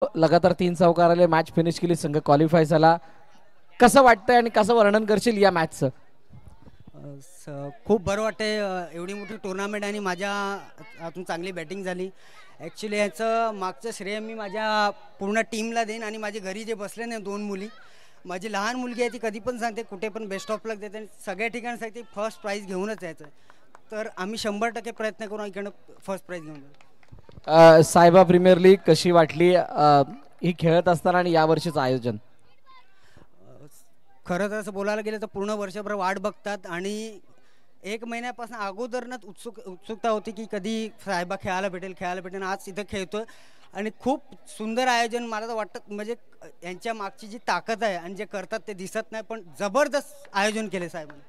लगातार 3 चौकार आले, मॅच फिनिश केली, संघ क्वालिफाय झाला. कसं वाटतंय आणि कसं वर्णन करशील या मॅचचं? खूप बरं वाटतंय. एवढी मोठी टुर्नामेंट आणि माझ्या हातून चांगली बॅटिंग झाली. ॲक्च्युली याचं मागचं श्रेय मी माझ्या पूर्ण टीमला देईन आणि माझे घरी जे बसले नाही 2 मुली, माझी लहान मुलगी आहे ती कधी पण सांगते, कुठे पण बेस्ट ऑफ लक देते आणि सगळ्या ठिकाणी सांगते फर्स्ट प्राईज घेऊनच यायचं. तर आम्ही 100% प्रयत्न करू इकडनं फर्स्ट प्राईज घेऊन. सायबा प्रीमियर लीग कशी वाटली ही खेळत असताना आणि यावर्षीचं आयोजन? खरं तर असं बोलायला गेलं तर पूर्ण वर्षभर वाट बघतात आणि 1 महिन्यापासून अगोदरनच उत्सुकता होती की कधी साहेबा खेळायला भेटेल. आज इथं खेळतोय आणि खूप सुंदर आयोजन. मला तर वाटतं म्हणजे यांच्या मागची जी ताकद आहे आणि जे करतात ते दिसत नाही, पण जबरदस्त आयोजन केले साहेबांनी.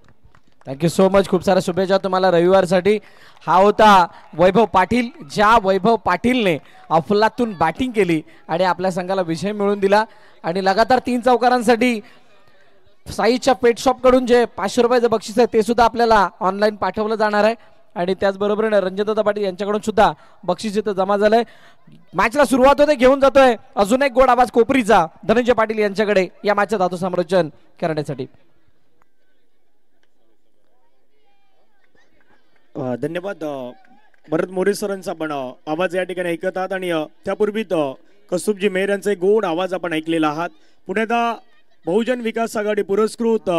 Thank you so much. खूप साऱ्या शुभेच्छा तुम्हाला रविवारसाठी. हा होता वैभव पाटील, ज्या वैभव पाटीलने अफलातून बॅटिंग केली आणि आपल्या संघाला विजय मिळवून दिला. आणि लगातार 3 चौकारांसाठी साईच्या पेट शॉप कडून जे 500 रुपयाचं बक्षीस आहे ते सुद्धा आपल्याला ऑनलाईन पाठवलं जाणार आहे. आणि त्याचबरोबर रंजनदादा पाटील यांच्याकडून सुद्धा बक्षीस इथं जमा झालंय. मॅचला सुरुवात होते, घेऊन जातोय अजून एक गोड आवाज कोपरीचा धनंजय पाटील यांच्याकडे या मॅचचं धातू समालोचन करण्यासाठी. धन्यवाद. भरत मोरे सरांचा आपण आवाज या ठिकाणी ऐकत आहात आणि त्यापूर्वी कसुबजी मेहर यांचा गोड आवाज आपण ऐकलेला आहात. पुण्याचा बहुजन विकास आघाडी पुरस्कृत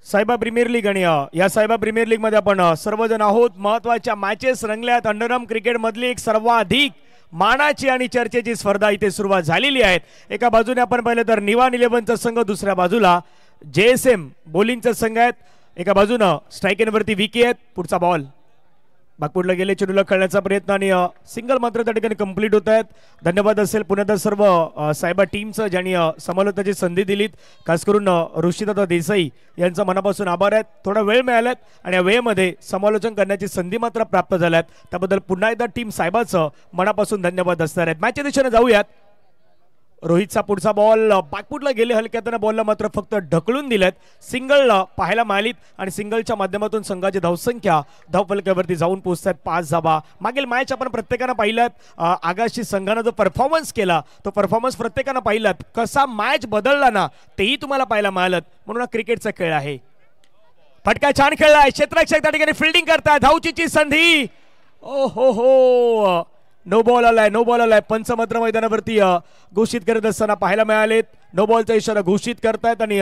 सायबा प्रीमियर लीग आणि या सायबा प्रीमियर लीग मध्ये आपण सर्वजण आहोत. महत्वाच्या मॅचेस रंगल्यात. अंडरआर्म क्रिकेट मधली एक सर्वाधिक मानाची आणि चर्चेची स्पर्धा इथे सुरुवात झालेली आहे. एका बाजूने आपण पाहिलं तर निवान 11चा संघ, दुसऱ्या बाजूला JSM बॉलिंगचा संघ आहेत. एका बाजूनं स्ट्राईक एंडवरती विकी आहेत. पुढचा बॉल बागपूरला गेले, चेंडूला खेळण्याचा प्रयत्न आणि सिंगल मात्र त्या ठिकाणी कंप्लीट होत आहेत. धन्यवाद असेल पुण्यात सर्व सायबा टीमचं ज्यांनी समालोचनाची संधी दिलीत. खास करून ऋषिदादा देसाई यांचा मनापासून आभार आहेत. थोडा वेळ मिळालात आणि या वेळेमध्ये समालोचन करण्याची संधी मात्र प्राप्त झाल्यात. त्याबद्दल पुन्हा एकदा टीम सायबाचं मनापासून धन्यवाद असणार आहेत. मॅचच्या दिशेने जाऊयात. रोहितचा पुढचा बॉल बागपूरला गेले, हलक्यातना बॉलला मात्र फक्त ढकलून दिलेत. सिंगल पाहायला मिळालीत आणि सिंगलच्या माध्यमातून संघाची धावसंख्या धावफलकावरती जाऊन पोहोचतात 5 धावा. मागील मॅच आपण प्रत्येकानं पाहिलात. आगाशी संघानं जो परफॉर्मन्स केला तो परफॉर्मन्स प्रत्येकानं पाहिलात. कसा मॅच बदलला ना तेही तुम्हाला पाहायला मिळालं. म्हणून क्रिकेटचा खेळ आहे. फटका छान खेळलाय. क्षेत्ररक्षक त्या ठिकाणी फिल्डिंग करताय. धावचीची संधी. ओ हो नो बॉल आलाय. पंच मात्र मैदानावरती घोषित करत असताना पाहायला मिळालेत. नो बॉलचा इशारा घोषित करतायत आणि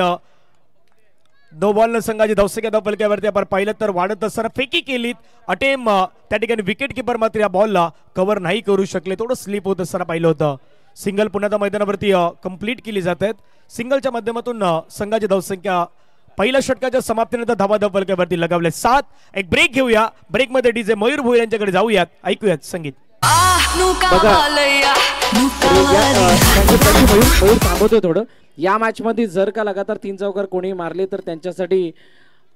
नो बॉलनं संघाची धावसंख्या धावफलकावरती आपण पाहिलं तर वाढत असताना फेकी केलीत. अटेम त्या ठिकाणी विकेट किपर मात्र या बॉलला कव्हर नाही करू शकले. थोडं स्लिप होत असताना पाहिलं होतं. सिंगल पुण्याच्या मैदानावरती कंप्लीट केली जात आहेत. सिंगलच्या माध्यमातून संघाची धावसंख्या पहिल्या षटकाच्या समाप्तीनंतर धावा धावफलकावरती लगावले 7. एक ब्रेक घेऊया. ब्रेकमध्ये डीजे मयूर भोईर यांच्याकडे जाऊयात. ऐकूयात संगीत. थांबवतोय थोडं. या मॅच मध्ये जर का लगातार 3 चौकार कोणी मारले तर त्यांच्यासाठी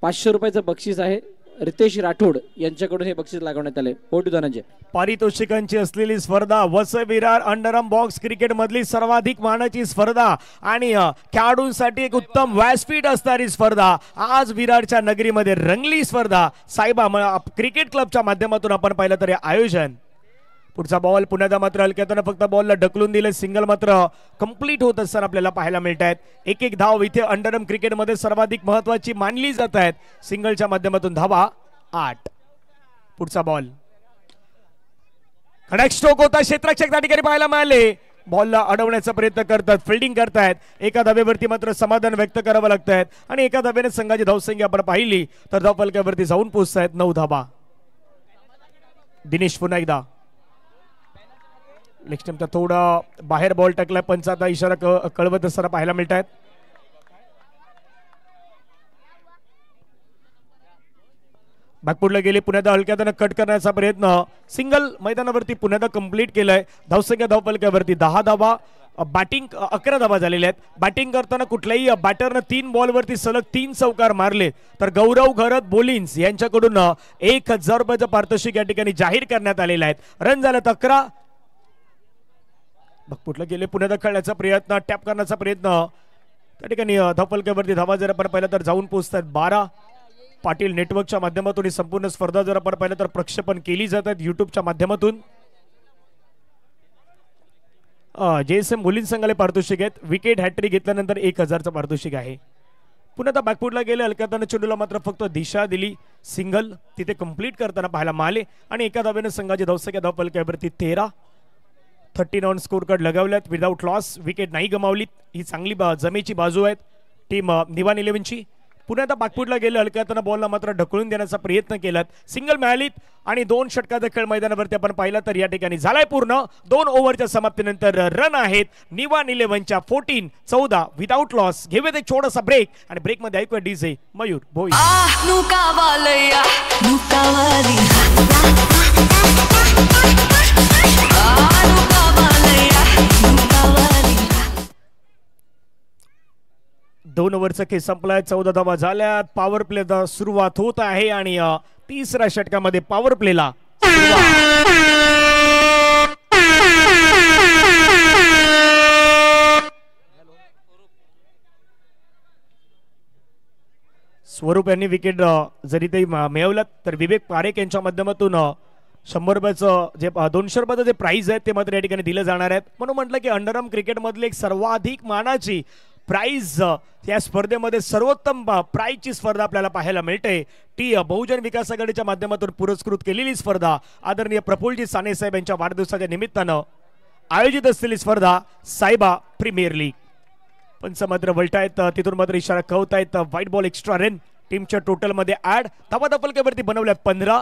500 रुपयाचं बक्षीस आहे. रितेश राठोड यांच्याकडून हे बक्षीस लागवण्यात आले. हो टू धनंजय. पारितोषिकांची असलेली स्पर्धा, वसविरार अंडरआर्म बॉक्स क्रिकेट मधली सर्वाधिक मानाची स्पर्धा आणि खेळाडूंसाठी एक उत्तम व्यासपीठ असणारी स्पर्धा. आज विरारच्या नगरीमध्ये रंगली स्पर्धा. सायबा क्रिकेट क्लबच्या माध्यमातून आपण पाहिलं तर हे आयोजन. पुढचा बॉल पुण्याचा मात्र हलक्यातून फक्त बॉलला ढकलून दिले. सिंगल मात्र कंप्लीट होत असताना आपल्याला पाहायला मिळत आहेत. एक धाव इथे अंडरआर्म क्रिकेटमध्ये सर्वाधिक महत्वाची मानली जात आहेत. सिंगलच्या माध्यमातून धावा 8. पुढचा बॉल कनेक्ट स्ट्रोक होता. क्षेत्ररक्षक त्या ठिकाणी पाहायला मिळाले. बॉलला अडवण्याचा प्रयत्न करतात, फिल्डिंग करतायत. एका धावेवरती मात्र समाधान व्यक्त करावं लागत आणि एका धावेने संघाची धावसंख्या आपण पाहिली तर धावफलकावरती जाऊन पोहोचतायत 9 धावा. दिनेश पुन्हा एकदा लेग स्टंपचा थोडा बाहेर बॉल टाकलाय. पंचाचा इशारा कळवत असताना पाहायला मिळत आहेत. बागपूरला गेले. पुण्याचा हलक्यातनं कट करण्याचा प्रयत्न. सिंगल मैदानावरती पुण्याचा कंप्लीट केलाय. धावसंख्या धावफलकावरती 10 धावा. बॅटिंग 11 धावा झालेल्या आहेत. बॅटिंग करताना कुठल्याही बॅटरनं 3 बॉलवरती सलग 3 चौकार मारले तर गौरव घरत बोलिन्स यांच्याकडून 1000 रुपयाचं पारितोषिक या ठिकाणी जाहीर करण्यात आलेलं आहे. रन झालं 11. बागपूरला गेले. पुण्याचा खेळण्याचा प्रयत्न, टॅप करण्याचा प्रयत्न. त्या ठिकाणी धावफलकावरती धावा जर आपण पाहिलं तर जाऊन पोहोचतात 12. पाटील नेटवर्कच्या माध्यमातून ही संपूर्ण स्पर्धा जर आपण पाहिलं तर प्रक्षेपण केली जातात युट्यूबच्या माध्यमातून. JSM मुलीं संघाला पारितोषिक आहेत. विकेट हॅट्रिक घेतल्यानंतर 1000चं पारितोषिक आहे. पुन्हा आता बॅकफुटला गेले हलक्याताना चेंडूला मात्र फक्त दिशा दिली. सिंगल तिथे कंप्लीट करताना पाहायला मिळाले आणि एका धावेने संघाची धावसंख्या धावफलकावरती 13. 39 स्कोर कार्ड लगावल्यात विदाउट लॉस. विकेट नाही गमावलीत. ही चांगली जमेची बाजू आहे टीम निवान 11ची. पुन्हा आता बॅकफुटला गेले हलक्याताना बॉलला मात्र ढकलून देण्याचा प्रयत्न केलात. सिंगल मिळालीत आणि 2 षटकाचा खेळ मैदानावरती आपण पाहिला तर या ठिकाणी झालाय पूर्ण. 2 ओव्हरच्या समाप्तीनंतर रन आहेत निवान 11च्या 14-14 विदाउट लॉस. घेऊयात एक छोटासा ब्रेक आणि ब्रेक मध्ये ऐकूया डीजे मयूर भोई. दोन ओव्हरचा खेळ संपलाय. 14 धावा झाल्यात. पॉवर प्ले सुरुवात होत आहे आणि तिसऱ्या षटकामध्ये पॉवर प्लेला स्वरूप यांनी विकेट जरी ते मिळवलं तर विवेक पारेख यांच्या माध्यमातून 100 रुपयाचं जे 200 रुपयाचं जे प्राइज आहे ते मात्र या ठिकाणी दिले जाणार आहेत. म्हणून म्हटलं की अंडरआर्म क्रिकेट मधली एक सर्वाधिक मानाची प्राइज या स्पर्धेमध्ये सर्वोत्तम प्राइजची स्पर्धा आपल्याला पाहायला मिळते. टी बहुजन विकास आघाडीच्या माध्यमातून पुरस्कृत केलेली स्पर्धा आदरणीय प्रफुल्लजी साने साहेब यांच्या वाढदिवसाच्या निमित्तानं आयोजित असलेली स्पर्धा सायबा प्रीमियर लीग. पंच मात्र वलटायत तिथून मात्र इशारा कळवतायत. व्हाईट बॉल एक्स्ट्रा रन टीमच्या टोटल मध्ये ऍड. धावा दफलकेवरती बनवल्यात 15.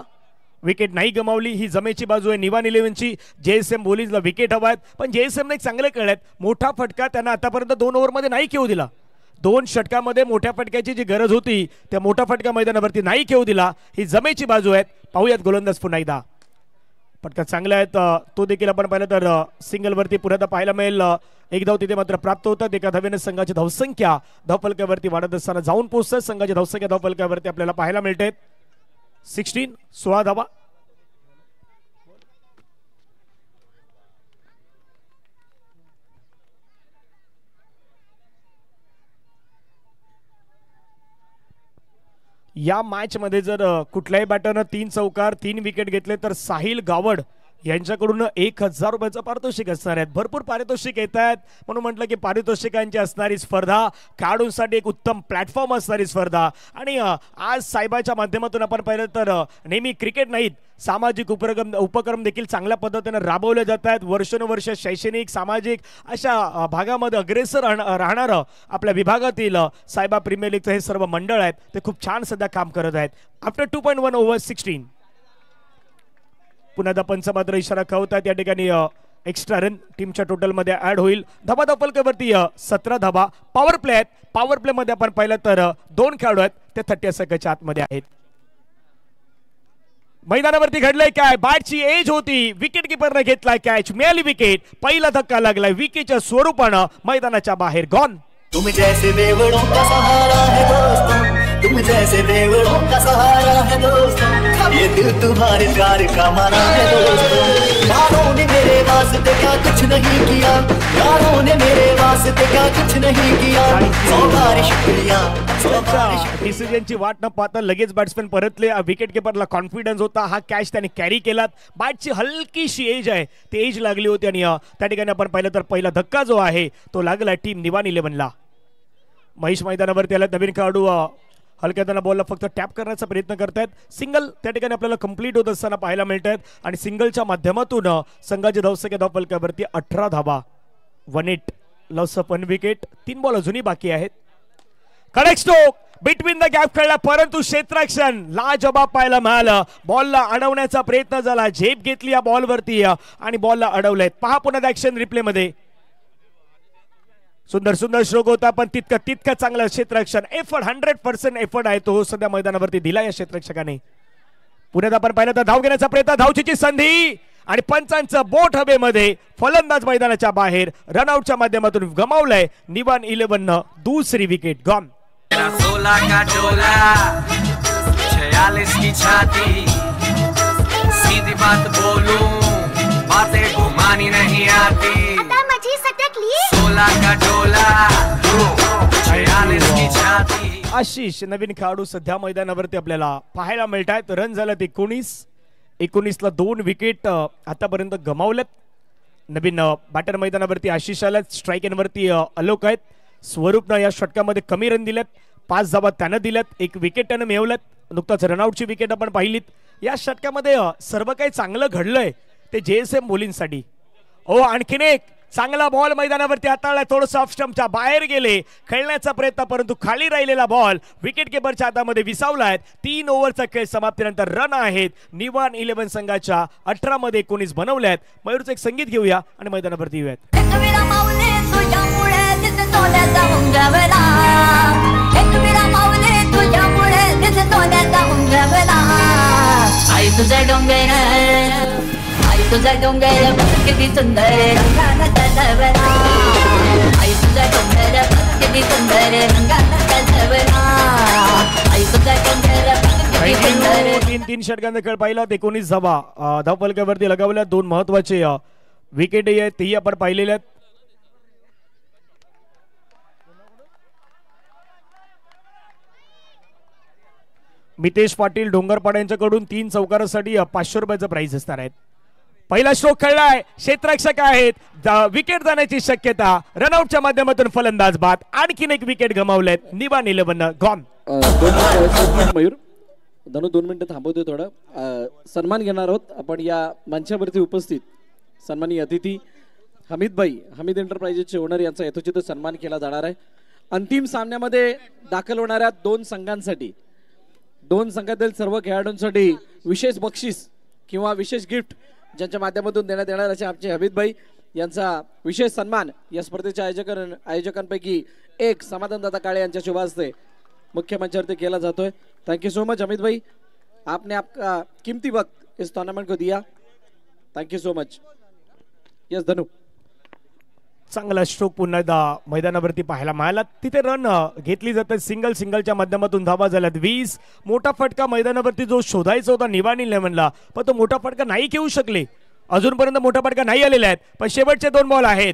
विकेट नाही गमावली. ही जमेची बाजू आहे निवान 11ची. JSM बोलीजला विकेट हवायत पण JSM चांगले कळलेत. मोठा फटका त्यांना आतापर्यंत 2 ओव्हरमध्ये नाही खेळू दिला. 2 षटकामध्ये मोठ्या फटक्याची जी गरज होती त्या मोठा फटका मैदानावरती नाही खेळू दिला. ही जमेची बाजू आहे. पाहूयात गोलंदाज पुन्हा एकदा. फटका चांगला आहेत. तो देखील आपण पाहिलं तर सिंगल वरती पुन्हा पाहायला मिळेल. एक धाव तिथे मात्र प्राप्त होतात. एका धावेने संघाची धावसंख्या धावफलकावरती वाढत असताना जाऊन पोहोचतात. संघाची धावसंख्या धावफलकावरती आपल्याला पाहायला मिळते 16 धावा. या मॅच मध्ये जर कुठल्याही बॅटरनं 3 चौकार 3 विकेट घेतले तर साहिल गावड यांच्याकडून 1000 रुपयाचं पारितोषिक असणार आहेत. भरपूर पारितोषिक येत आहेत. म्हणून म्हटलं की पारितोषिकांची असणारी स्पर्धा खेळाडूंसाठी एक उत्तम प्लॅटफॉर्म असणारी स्पर्धा. आणि आज साहेबाच्या माध्यमातून आपण पाहिलं तर नेहमी क्रिकेट नाहीत सामाजिक उपक्रम देखील चांगल्या पद्धतीने राबवले जात आहेत. वर्षानुवर्ष शैक्षणिक सामाजिक अशा भागामध्ये अग्रेसर राहणारं आपल्या विभागातील सायबा प्रीमियर लीगचं हे सर्व मंडळ आहेत ते खूप छान सध्या काम करत आहेत. आफ्टर 2.1 ओव्हर 16 पुन्हा पंच मात्र इशारा कळवतात. या ठिकाणी एक्स्ट्रा रन टीमच्या टोटल मध्ये ऍड होईल. धावा दफलकावरती 17 धावा. पॉवर प्ले आहेत. पॉवर प्ले मध्ये आपण पाहिलं तर 2 खेळाडू आहेत ते 30 सेकंडच्या आतमध्ये आहेत. मैदानावरती घडलंय काय. बॅटची एज होती. विकेट किपरने घेतलाय कॅच. मिळाली विकेट. पहिला धक्का लागलाय. विकेटच्या स्वरूपानं मैदानाच्या बाहेर गॉन. तुम जैसे देवड़ों का सहारा है दोस्तों. तुम जैसे देवड़ों का सहारा है दोस्तों. ये दिल तुम्हारे प्यार का माना है दोस्तों. यारों ने मेरे वास्ते क्या कुछ नहीं किया. यारों ने मेरे वास्ते क्या कुछ नहीं किया. सौ बार शुक्रिया. डिसिजनची वाट न पाहता लगेच बॅट्समॅन परतले. विकेट किपरला कॉन्फिडन्स होता. हा कॅच त्याने कॅरी केला. बॅटची हलकीशी एज आहे ती एज लागली होती आणि त्या ठिकाणी आपण पाहिलं तर पहिला धक्का जो आहे तो लागला टीम निवान 11ला. महेश मैदानावरती आला. नवीन खेळाडू हलक्याताना बॉलला फक्त टॅप करण्याचा प्रयत्न करतायत. सिंगल त्या ठिकाणी आपल्याला कंप्लीट होत असताना पाहायला मिळत आहेत आणि सिंगलच्या माध्यमातून संघाची धावसंख्या धावफलकावरती 18 धावा. 1-8 लॉस ऑफ 1 विकेट. 3 बॉल अजूनही बाकी आहेत. Correct stroke between the gap खेळला परंतु क्षेत्ररक्षण लाजवाब पाहायला मिळालं. बॉलला अडवण्याचा प्रयत्न झाला. झेप घेतली या बॉलवरती आणि बॉलला अडवलंय. पहा पुन्हा ऍक्शन रिप्ले मध्ये. सुंदर सुंदर स्ट्रोक होता पण तितकं चांगलं क्षेत्ररक्षण. एफर्ट 100% एफर्ट आहे तो सध्या मैदानावरती दिला या क्षेत्ररक्षकाने. पुण्यात आपण पाहिलं तर धाव घेण्याचा प्रयत्न. धावचीची संधी आणि पंचांचं बोट हवेमध्ये. फलंदाज मैदानाच्या बाहेर. रनआउटच्या माध्यमातून गमावलंय निवान 11 दुसरी विकेट गॉन. 16 का डोला 46 की छाती. सीधी बात बोलूं बातें घुमानी नहीं आती. 16 का डोला 46 की छाती. आशिष नवीन खेळाडू सध्या मैदानावरती आपल्याला पाहायला मिळत आहेत. रन झालेत 19ला 2 विकेट आतापर्यंत गमावलेत. नवीन बॅटर मैदानावरती आशिष आल्यात. स्ट्राईक एनवरती अलोक आहेत. स्वरूपनं या षटकामध्ये कमी रन दिलेत. 5 धावा त्यानं दिल्यात. 1 विकेट त्यानं मिळवल्यात. नुकताच रनआउटची विकेट आपण पाहिलीत. या षटकामध्ये सर्व काही चांगलं घडलंय ते JSM मुलींसाठी. आणखीन एक चांगला बॉल मैदानावरती हाताळला. थोडंसं ऑफ स्टंपच्या बाहेर गेले. खेळण्याचा प्रयत्न परंतु खाली राहिलेला बॉल विकेट किपरच्या हातामध्ये विसावलाय. 3 ओव्हरचा खेळ समाप्तीनंतर रन आहेत. निवान 11 संघाच्या 18 मध्ये 19 बनवल्यात. मयूरचं एक संगीत घेऊया आणि मैदानावरती येऊयात. आई तुझा डोंगर आई तुझा डोंगर किती सुंदर रंगाला सजवला. आई तुझा डोंगर किती सुंदर रंगाला सजवला. आई तुझा डोंगर किती सुंदर. 3 षटकांचा खेळ पाहिला. 19 धावा धावफलकावरती लगावल्या. 2 महत्वाचे विकेट आहेत तेही आपण पाहिलेले आहेत. मितेश पाटील डोंगरपाडा यांच्याकडून 3 चौकारासाठी 500 रुपयाचं प्राइज असणार आहेत. पहिला स्ट्रोक खेळलाय. क्षेत्ररक्षक आहेत. विकेट जाण्याची शक्यता. रनआउटच्या माध्यमातून फलंदाज बाद. आणखीन 1 विकेट गमावलेत. निवान 11 गॉन. मयूर धनु 2 मिनिटं थांबवतोय. थोडं सन्मान घेणार आहोत आपण या मंचावरती उपस्थित सन्माननीय अतिथी हमीदभाई, हमीद एंटरप्राइजेसचे ओनर यांचा यथोचित सन्मान केला जाणार आहे. अंतिम सामन्यामध्ये दाखल होणाऱ्या 2 संघांसाठी 2 संघातील सर्व खेळाडूंसाठी विशेष बक्षीस किंवा विशेष गिफ्ट ज्यांच्या माध्यमातून देण्यात येणार असे आमचे हमीदभाई यांचा विशेष सन्मान या स्पर्धेच्या आयोजकांपैकी एक समाधानदाता काळे यांच्या शुभ हस्ते मुख्य मंचावरती केला जातोय. Thank you so much Hamid भाई, आपने आपका कीमती वक्त इस टूर्नामेंट को दिया. Thank you so much. Yes Dhanu. चांगला स्ट्रोक पुन्हा एकदा मैदानावरती पाहायला मिळाला. तिथे रन घेतली जाते. सिंगलच्या माध्यमातून धावा झाल्यात 20. मोठा फटका मैदानावरती जो शोधायचा होता निवान 11ला पण तो मोठा फटका नाही घेऊ शकले. अजूनपर्यंत मोठा फटका नाही आलेला आहे. पण शेवटचे 2 बॉल आहेत.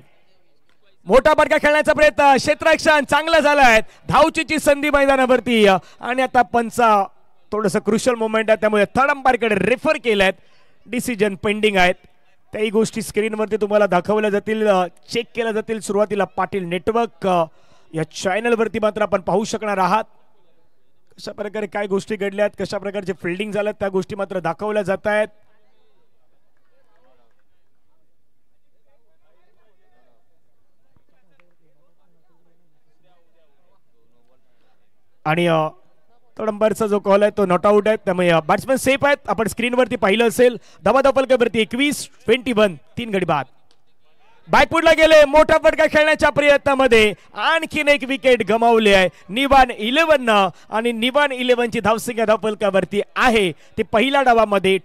मोठा फटका खेळण्याचा प्रयत्न. क्षेत्ररक्षण चांगला झालाय. धावचीची संधी मैदानावरती आणि आता पंचा थोडंसं क्रुशियल मोमेंट आहे त्यामुळे थर्ड अंपायरकडे रेफर केलाय. डिसिजन पेंडिंग आहेत. त्याही गोष्टी स्क्रीनवरती तुम्हाला दाखवल्या जातील, चेक केल्या जातील. सुरुवातीला पाटील नेटवर्क या चॅनलवरती मात्र आपण पाहू शकणार आहात कशा प्रकारे काय गोष्टी घडल्यात, कशा प्रकारचे फिल्डिंग झाल्यात त्या गोष्टी मात्र दाखवल्या जात आहेत. आणि थर्ड अंपायरचा जो कॉल आहे तो नॉट आउट आहे त्यामुळे बॅट्समॅन सेफ आहेत. आपण स्क्रीनवरती पाहिलं असेल. धावाधावफलकावरती 21-21 3 गडी बाद. बॅकफुटला गेले. मोठा फटका खेळण्याच्या प्रयत्नामध्ये आणखीन 1 विकेट गमावले आहे निवान 11 आणि निवान 11ची धावसंख्या धावफलकावरती आहे ते पहिल्या डावामध्ये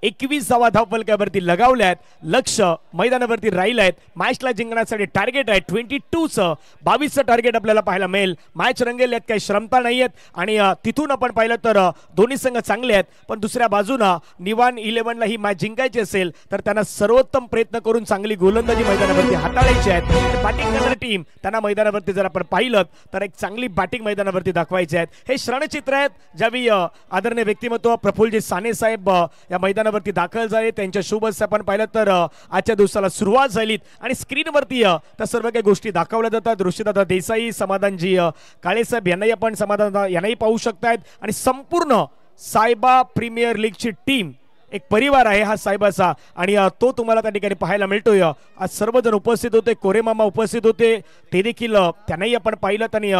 21 धावा धावफलकावरती लगावल्यात. लक्ष मैदानावरती राहिलं आहेत. मॅचला जिंकण्यासाठी टार्गेट आहे 22चं. 22चं टार्गेट आपल्याला पाहायला मिळेल. मॅच रंगेल, यात काही श्रमता नाही आहेत आणि तिथून आपण पाहिलं तर दोन्ही संघ चांगले आहेत. पण दुसऱ्या बाजूला निवान 11ला ही मॅच जिंकायची असेल तर त्यांना सर्वोत्तम प्रयत्न करून चांगली गोलंदाजी मैदानावरती हाताळायची आहे. बॅटिंग करणारी टीम त्यांना मैदानावरती जर आपण पाहिलं तर एक चांगली बॅटिंग मैदानावरती दाखवायची आहे. हे क्षणचित्र आहेत ज्यावेळी आदरणीय व्यक्तिमत्व प्रफुल्लजी साने साहेब या मैदानावरती दाखल झाले. त्यांच्या शुभ हस्ते आपण पाहिलं तर आजच्या दिवसाला सुरुवात झाली आणि स्क्रीनवरती त्या सर्व काही गोष्टी दाखवल्या जातात. ऋषीदादा देसाई, समाधानजी काळेसाहेब यांनाही आपण यांनाही पाहू शकतायत. आणि संपूर्ण सायबा प्रीमियर लीगची टीम एक परिवार आहे हा साहेबाचा आणि तो तुम्हाला त्या ठिकाणी पाहायला मिळतोय. आज सर्वजण उपस्थित होते. कोरेमामा उपस्थित होते ते देखील त्यांनाही आपण पाहिलं. आणि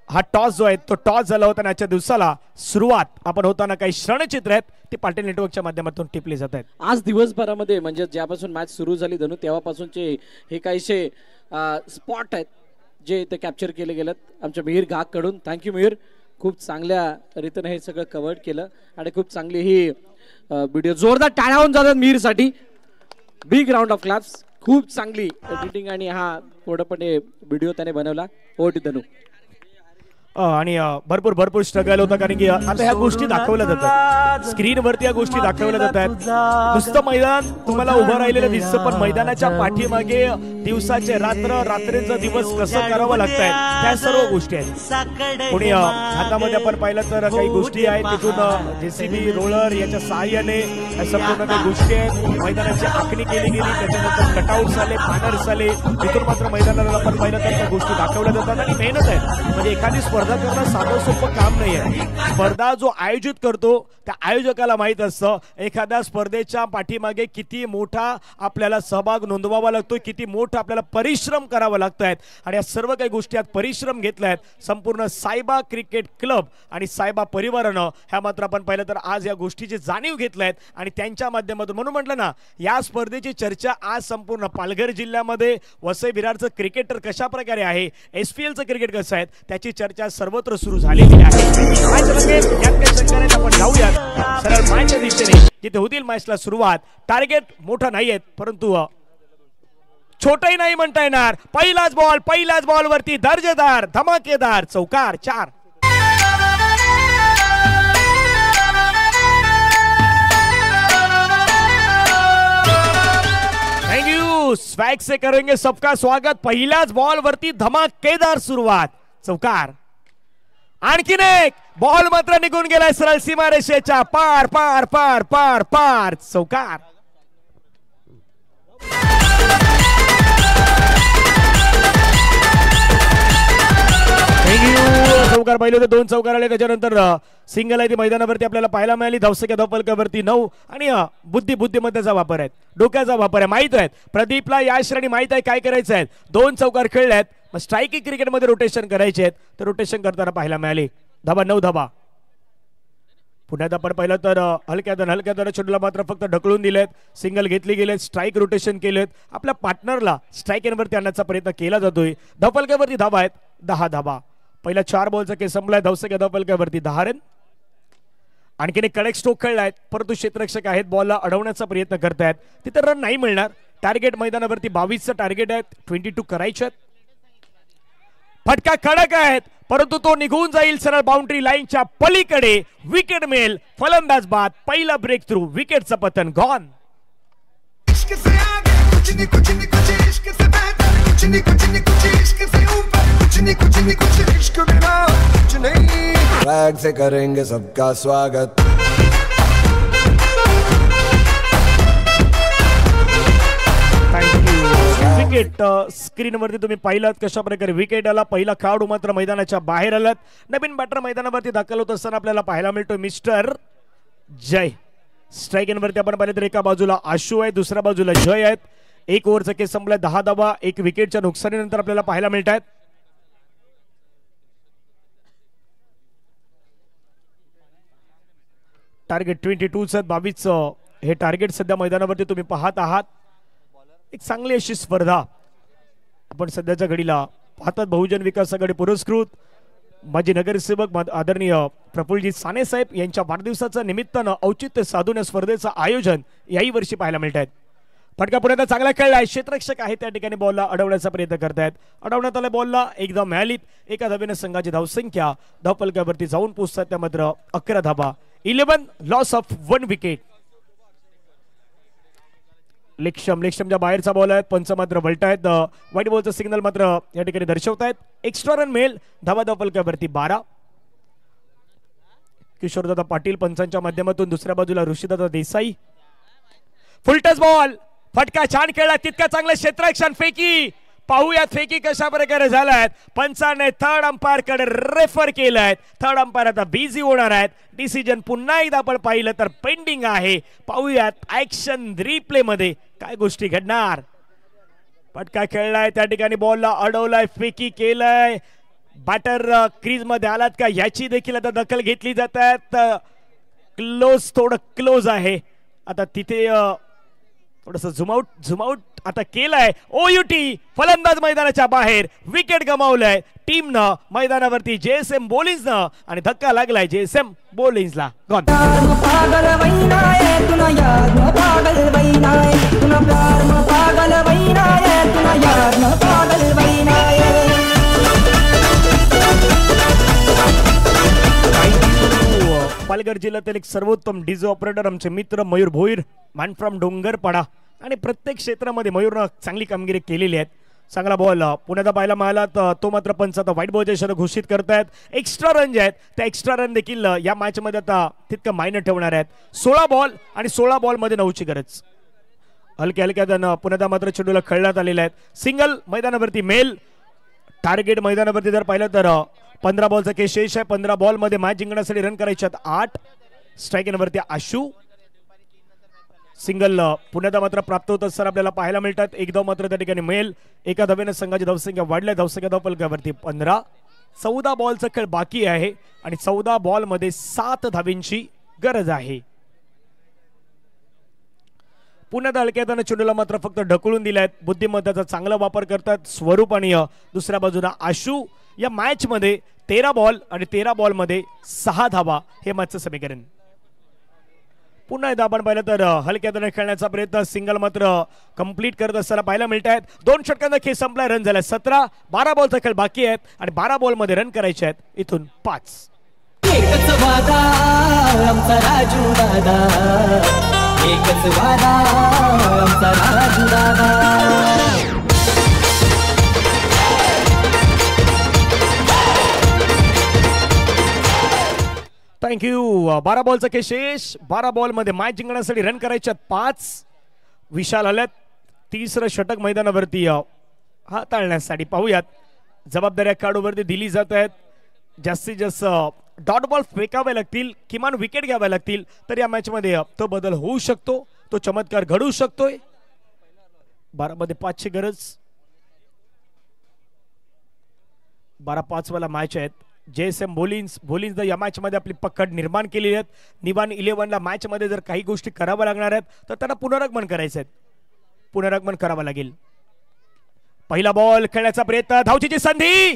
हा टॉस जो आहे तो टॉस झाला होता आणि आजच्या दिवसाला सुरुवात आपण होताना काही क्षणचित्र आहेत ते पाटील नेटवर्कच्या माध्यमातून टिपले जात आहेत. आज दिवसभरामध्ये म्हणजे ज्यापासून मॅच सुरू झाली धनु तेव्हापासूनचे हे काहीशे स्पॉट आहेत जे ते कॅप्चर केले गेलेत आमच्या मिहीर घाग कडून. थँक्यू मिहीर, खूप चांगल्या रीतीने हे सगळं कव्हर केलं आणि खूप चांगली ही व्हिडिओ जोरदार टाळ्या होऊन जातात मिहीरसाठी. Big round of claps. खूप चांगली एडिटिंग आणि हा पूर्णपणे व्हिडिओ त्याने बनवला. ओटी धनु. आणि भरपूर स्ट्रगल होता, कारण की आता ह्या गोष्टी दाखवल्या जातात स्क्रीनवरती, या गोष्टी दाखवल्या जातात. नुसतं मैदान तुम्हाला उभं राहिलेलं दिसतं, पण मैदानाच्या पाठीमागे दिवसाचे रात्र, रात्रीचा दिवस कसं करावं लागतंय त्या सर्व गोष्टी आहेत. कोणी हातामध्ये आपण पाहिलं तर काही गोष्टी आहेत, तिथून जेसीबी रोलर याच्या सहाय्याने संपूर्ण काही गोष्टी आहेत. मैदानाची आखणी केली गेली, त्याच्यानंतर कटआउट्स आले, बॅनर्स आले, तिथून मात्र मैदानाला आपण पाहिलं तर त्या गोष्टी दाखवल्या जातात. आणि मेहनत आहे, म्हणजे एखादी स्पर्धा करणं साधं सोपं काम नाही आहे. स्पर्धा जो आयोजित करतो त्या आयोजकाला माहित असतं एखाद्या स्पर्धेच्या पाठीमागे किती मोठा आपल्याला सहभाग नोंदवावा लागतो, किती मोठा आपल्याला परिश्रम करावा लागतात. आणि या सर्व काही गोष्टी आज परिश्रम घेतल्यात संपूर्ण सायबा क्रिकेट क्लब आणि सायबा परिवारानं. ह्या मात्र आपण पाहिलं तर आज या गोष्टीची जाणीव घेतल्यात आणि त्यांच्या माध्यमातून, म्हणून म्हटलं ना, या स्पर्धेची चर्चा आज संपूर्ण पालघर जिल्ह्यामध्ये वसई विरारचं क्रिकेटर कशा प्रकारे आहे, SPLचं क्रिकेट कसं आहे, त्याची चर्चा सर्वत्र सुरू झालेली आहे. आपण जाऊयात सरळ मॅचच्या दिशेने, जिथे होतील मॅचला सुरुवात. टार्गेट मोठं नाही आहेत, परंतु छोटही नाही म्हणता येणार. पहिलाच बॉल वरती दर्जेदार धमाकेदार चौकार 4. Thank you. स्वैग से करेंगे सबका स्वागत. पहिल्याच बॉल वरती धमाकेदार सुरुवात चौकार. आणखीन एक बॉल मात्र निघून गेलाय सरळ सीमारेषेच्या पार पार पार पार पार चौकार. चौकार पाहिले होते, 2 चौकार आले, त्याच्यानंतर सिंगल आहे ती मैदानावरती आपल्याला पाहायला मिळाली. धावसंख्या धावफलकावरती 9 आणि बुद्धिमत्तेचा वापर आहे, डोक्याचा वापर आहे. माहित आहे प्रदीपला, या श्रेणी माहित आहे काय करायचं आहे. 2 चौकार खेळल्यात, मग स्ट्रायकिंग क्रिकेटमध्ये रोटेशन करायचे आहेत, तर रोटेशन करताना पाहायला मिळाले. धाबा 9 धाबा. पुण्यात आपण पाहिलं तर हलक्या चेंडूला मात्र फक्त ढकलून दिलेत, सिंगल घेतली गेलेत, स्ट्राईक रोटेशन केलेत. आपल्या पार्टनरला स्ट्राईक एंडवरती आणण्याचा प्रयत्न केला जातोय. धावफलकावरती धाबा आहेत 10 धाबा. पहिला 4 बॉलचा केस संपलाय. धावसंख्या धावफलकावरती 10 रन. आणखीन एक कडक स्ट्रोक खेळलाय, परंतु क्षेत्ररक्षक आहेत, बॉलला अडवण्याचा प्रयत्न करतायत, तिथे रन नाही मिळणार. टार्गेट मैदानावरती 22चं टार्गेट आहे, 22 करायचे. फटका कडक आहेत, परंतु तो निघून जाईल सरळ बाउंड्री लाईनच्या पलीकडे. विकेट मिळेल, फलंदाज बाद. पहिला ब्रेक थ्रू, विकेटचं पतन गॉन. स्वैग से करेंगे सबका स्वागत. विकेट स्क्रीनवरती तुम्ही पाहिलात कशा प्रकारे विकेट आला. पहिला खेळाडू मात्र मैदानाच्या बाहेर आलात. नवीन बॅटर मैदानावरती दाखल होत असताना आपल्याला पाहायला मिळतो मिस्टर जय. स्ट्राईक एंडवरती आपण पाहिलं तर एका बाजूला आशू आहे, दुसऱ्या बाजूला जय आहेत. 1 ओव्हरचा केस संपलाय, 10 धाबा. 1 विकेटच्या नुकसानीनंतर आपल्याला पाहायला मिळत आहेत. टार्गेट 22चं 22चं हे टार्गेट सध्या मैदानावरती तुम्ही पाहत आहात. एक चांगली अशी स्पर्धा आपण सध्याच्या घडीला पाहतात. बहुजन विकास आघाडी पुरस्कृत माजी नगरसेवक आदरणीय प्रफुल्लजी साने साहेब यांच्या वाढदिवसाच्या निमित्तानं औचित्य साधून या स्पर्धेचं आयोजन याही वर्षी पाहायला मिळत आहेत. फटका पुण्यात चांगला खेळला आहे. क्षेत्ररक्षक आहे त्या ठिकाणी बॉलला अडवण्याचा प्रयत्न करतायत. अडवण्यात आल्या बॉलला एकदा मिळालीत. एका धावेनं संघाची धावसंख्या धावफलकावरती जाऊन पोहोचतात, त्या मात्र 11 धाबा. 11 लॉस ऑफ 1 विकेट. लेक्षमच्या बाहेरचा बॉल आहे, पंच मात्र वलटायत. व्हाईट बॉलचं सिग्नल मात्र या ठिकाणी दर्शवतायत. एक्स्ट्रा रन मिळेल. धाबा धावफलकावरती 12. किशोरदादा पाटील पंचांच्या माध्यमातून. दुसऱ्या बाजूला ऋषीदादा देसाई. फुलटच बॉल. फटका छान खेळला, तितका चांगलं क्षेत्ररक्षण. फेकी पाहूयात फेकी कशा प्रकारे झालाय. पंचाने थर्ड अंपायर कडे रेफर केलंय. थर्ड अंपायर आता बिझी होणार आहेत. डिसिजन पुन्हा एकदा आपण पाहिलं तर पेंडिंग आहे. पाहूयात ऍक्शन रिप्ले मध्ये काय गोष्टी घडणार. फटका खेळलाय, त्या ठिकाणी बॉलला अडवलाय, फेकी केलंय. बॅटर क्रीज मध्ये आलात का याची देखील आता दखल घेतली जात आहे. क्लोज, थोडं क्लोज आहे. आता तिथे थोडस झुमआउट आता केलाय. ओयूटी फलंदाज मैदानाच्या बाहेर. विकेट गमावलंय टीमनं मैदानावरती JSM बॉलिंग्सनं आणि धक्का लागलाय JSM बॉलिंग्सला. गॉन. पालघर जिल्ह्यातील एक सर्वोत्तम डीजे ऑपरेटर आमचे मित्र मयूर भोईर, मॅन फ्रॉम डोंगरपाडा. आणि प्रत्येक क्षेत्रामध्ये मयूरनं चांगली कामगिरी केलेली आहे. चांगला बॉल पुण्याला पाहायला मिळाला, तो मात्र पंच आता व्हाईट बॉलचे इशारा घोषित करतायत. एक्स्ट्रा रन जे आहेत त्या एक्स्ट्रा रन देखील या मॅच मध्ये आता तितकं मायने ठेवणार आहेत. 16 बॉल आणि 16 बॉल मध्ये 9ची गरज. हलक्या हलक्या पुण्याला मात्र चेंडूला खेळण्यात आलेले आहेत. सिंगल मैदानावरती मेल टार्गेट मैदानावरती जर पाहिलं तर 15 बॉलचा केस शेष आहे. 15 बॉल मध्ये मॅच जिंकण्यासाठी रन करायचे आहेत 8. स्ट्राईक वरती आशू. सिंगल पुण्याला मात्र प्राप्त होत असताना आपल्याला पाहायला मिळतात. एक धाव मात्र त्या ठिकाणी मिळेल. एका धावेने संघाची धावसंख्या वाढल्या. धावसंख्या धावफलकावरती 15. 14 बॉलचा खेळ बाकी आहे आणि 14 बॉल मध्ये 7 धावींची गरज आहे. पुण्यात हलक्याने चेंडूला मात्र फक्त ढकलून दिलाय. बुद्धिमत्तेचा चांगला वापर करतात स्वरूप आणि दुसऱ्या बाजूला आशू. या मॅच मध्ये 13 बॉल आणि 13 बॉल मध्ये 6 धावा हे मॅचचं समीकरण. पुन्हा एकदा आपण पाहिलं तर हलक्याने खेळण्याचा प्रयत्न सिंगल मात्र कंप्लीट करत असताना पाहायला मिळत आहेत. 2 षटकांचा खेळ संपलाय. रन झालाय 17. 12 बॉलचा खेळ बाकी आहेत आणि 12 बॉल मध्ये रन करायचे आहेत इथून 5. एकच वादा आमचा राजू दादा, एकच वादा आमचा राजू दादा. थँक्यू. 12 बॉलचा खेळ शेष. 12 बॉल मध्ये मॅच जिंकण्यासाठी रन करायचे 5. विशाल आल्यात 3रं षटक मैदानावरती हाताळण्यासाठी. पाहूयात जबाबदाऱ्या खेळाडूवरती दिली जात आहेत. जास्तीत जास्त डॉट बॉल फेकावे लागतील, किमान विकेट घ्यावे लागतील तर या मॅच मध्ये तो बदल होऊ शकतो, तो चमत्कार घडू शकतोय. 12 मध्ये 5ची गरज. 12-5 वाला मॅच आहेत. JSM बोलिन्स या मॅच मध्ये आपली पकड निर्माण केली आहेत. निवान 11ला मॅच मध्ये जर काही गोष्टी कराव्या लागणार आहेत तर त्यांना पुनरागमन करायचे आहेत. पुनरागमन करावं लागेल. पहिला बॉल खेळण्याचा प्रयत्न, धावचीची संधी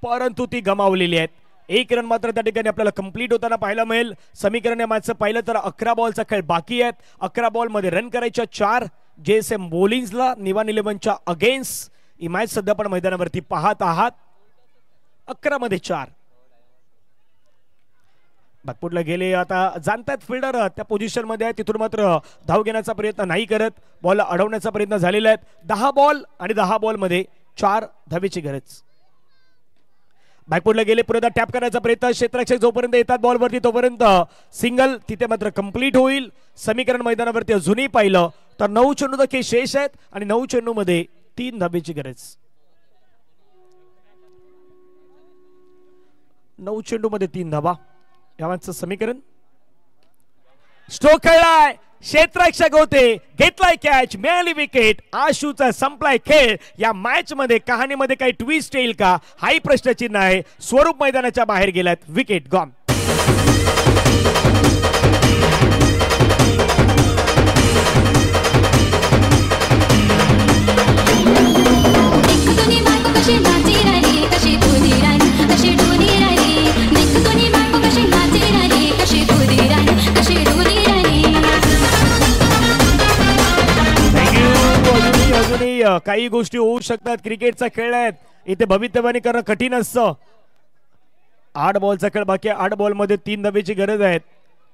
परंतु ती गमावलेली आहेत. 1 रन मात्र त्या ठिकाणी आपल्याला कंप्लीट होताना पाहायला मिळेल. समीकरण या मॅचचं पाहिलं तर 11 बॉलचा खेळ बाकी आहेत. 11 बॉल मध्ये रन करायच्या 4. JSM बोलिन्सला निवान 11च्या अगेन्स्ट ही मॅच सध्या पण मैदानावरती पाहत आहात. 11 मध्ये 4. बॅकफुटला गेले. आता जाणतायत फिल्डर त्या पोझिशन मध्ये आहे, तिथून मात्र धाव घेण्याचा प्रयत्न नाही करत. बॉल अडवण्याचा प्रयत्न झालेला आहे. 10 बॉल आणि 10 बॉल मध्ये 4 धावेची गरज. बॅकफुटला गेले. पुन्हा टॅप करण्याचा प्रयत्न. क्षेत्ररक्षक जोपर्यंत येतात बॉलवरती तोपर्यंत सिंगल तिथे मात्र कंप्लीट होईल. समीकरण मैदानावरती अजूनही पाहिलं तर 9 चेंडू खेळ शेष आहेत आणि 9 चेंडू मध्ये 3 धावेची गरज. 9 चेंडू मध्ये 3 धावा या मॅचचं समीकरण. स्ट्रोक खेळलाय. क्षेत्ररक्षक होते, घेतलाय कॅच, मिळाली विकेट. आशूचा संपलाय खेळ. या मॅच मध्ये कहाणीमध्ये काही ट्विस्ट येईल का हाही प्रश्नचिन्ह आहे. स्वरूप मैदानाच्या बाहेर गेलात. Wicket gone. काही गोष्टी होऊ शकतात. क्रिकेटचा खेळ आहे, इथे भवितव्यवाणी करणं कठीण असतं. 8 बॉलचा खेळ बाकी आहे. 8 बॉल मध्ये 3 धावेची गरज आहे.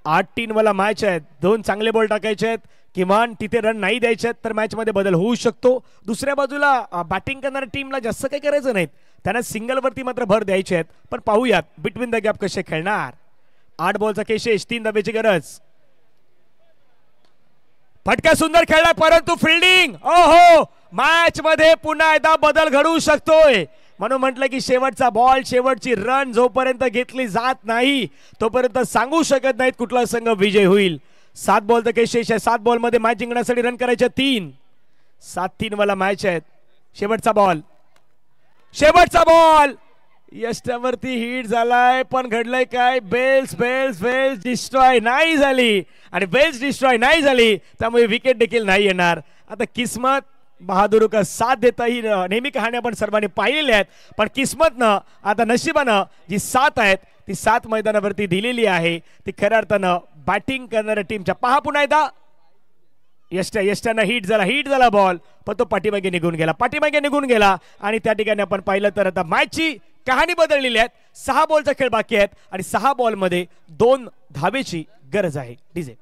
8-3 वाला मॅच आहे. 2 चांगले बॉल टाकायचे आहेत. किमान तिथे रन नाही द्यायचे आहेत तर मॅच मध्ये बदल होऊ शकतो. दुसऱ्या बाजूला बॅटिंग करणाऱ्या टीमला जास्त काही करायचं नाही, त्यांना सिंगल वरती मात्र भर द्यायचे आहेत. पण पाहूयात बिटवीन द गॅप कसे खेळणार. 8 बॉलचा खेळ शेष. 3 धावेची गरज. फटका सुंदर खेळला परंतु फिल्डिंग. ओहो, मॅच मध्ये पुन्हा एकदा बदल घडू शकतोय. म्हणून म्हटलं की शेवटचा बॉल, शेवटची रन जोपर्यंत घेतली जात नाही तोपर्यंत सांगू शकत नाहीत कुठला संघ विजय होईल. 7 बॉल तर शेष आहे. 7 बॉल मध्ये मॅच जिंकण्यासाठी रन करायचे 3. 7-3 वाला मॅच आहे. शेवटचा बॉल. शेवटचा बॉल यष्ट्यावरती हिट झालाय पण घडलंय काय. बेल्स डिस्ट्रॉय नाही झाली आणि बेल्स डिस्ट्रॉय नाही झाली त्यामुळे विकेट देखील नाही येणार. आता किस्मत बहादुर का साथ देता ही नेहमी कहाणी आपण सर्वांनी पाहिलेल्या आहेत. पण किस्मतनं आता नशिबानं जी साथ आहेत ती साथ मैदानावरती दिलेली आहे. ती खऱ्या अर्थानं बॅटिंग करणाऱ्या टीमच्या. पहा पुन्हा एकदा यष्ट्यानं हिट झाला बॉल पण तो पाठीमागे निघून गेला आणि त्या ठिकाणी आपण पाहिलं तर आता मॅचची कहाणी बदललेली आहे. 6 बॉलचा खेळ बाकी आहेत आणि 6 बॉलमध्ये 2 धावेची गरज आहे. डीजे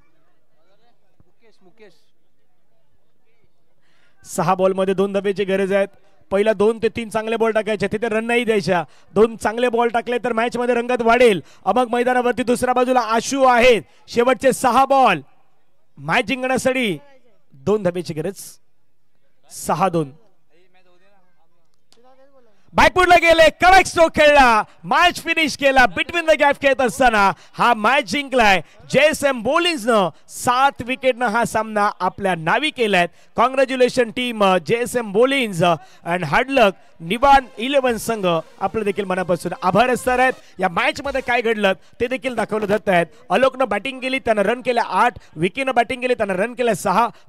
6 बॉलमध्ये 2 धावेची गरज आहे. पहिला 2 ते 3 चांगले बॉल टाकायचे, तिथे रन नाही द्यायच्या. 2 चांगले बॉल टाकले तर मॅच मध्ये रंगत वाढेल. अमक मैदानावरती दुसऱ्या बाजूला आशू आहेत. शेवटचे 6 बॉल मॅच जिंकण्यासाठी 2 धावेची गरज. 6-2 बॅकफुटला गेले, करेक्ट स्ट्रोक खेळला, मॅच फिनिश केला. बिटवीन द गॅप खेळत असताना हा मॅच जिंकलाय JSM बॉलिंग्सनं. 7 विकेटनं हा सामना आपल्या नावी केलाय. Congratulation team JSM bowlings and hard luck Niwan 11 संघ. आपलं देखील मनापासून आभार असणार आहेत. या मॅच मध्ये काय घडलं ते देखील दाखवलं जात आहेत. अलोकनं बॅटिंग केली, त्यानं रन केल्या 8. विकीनं बॅटिंग केली, त्यानं रन केल्या 6.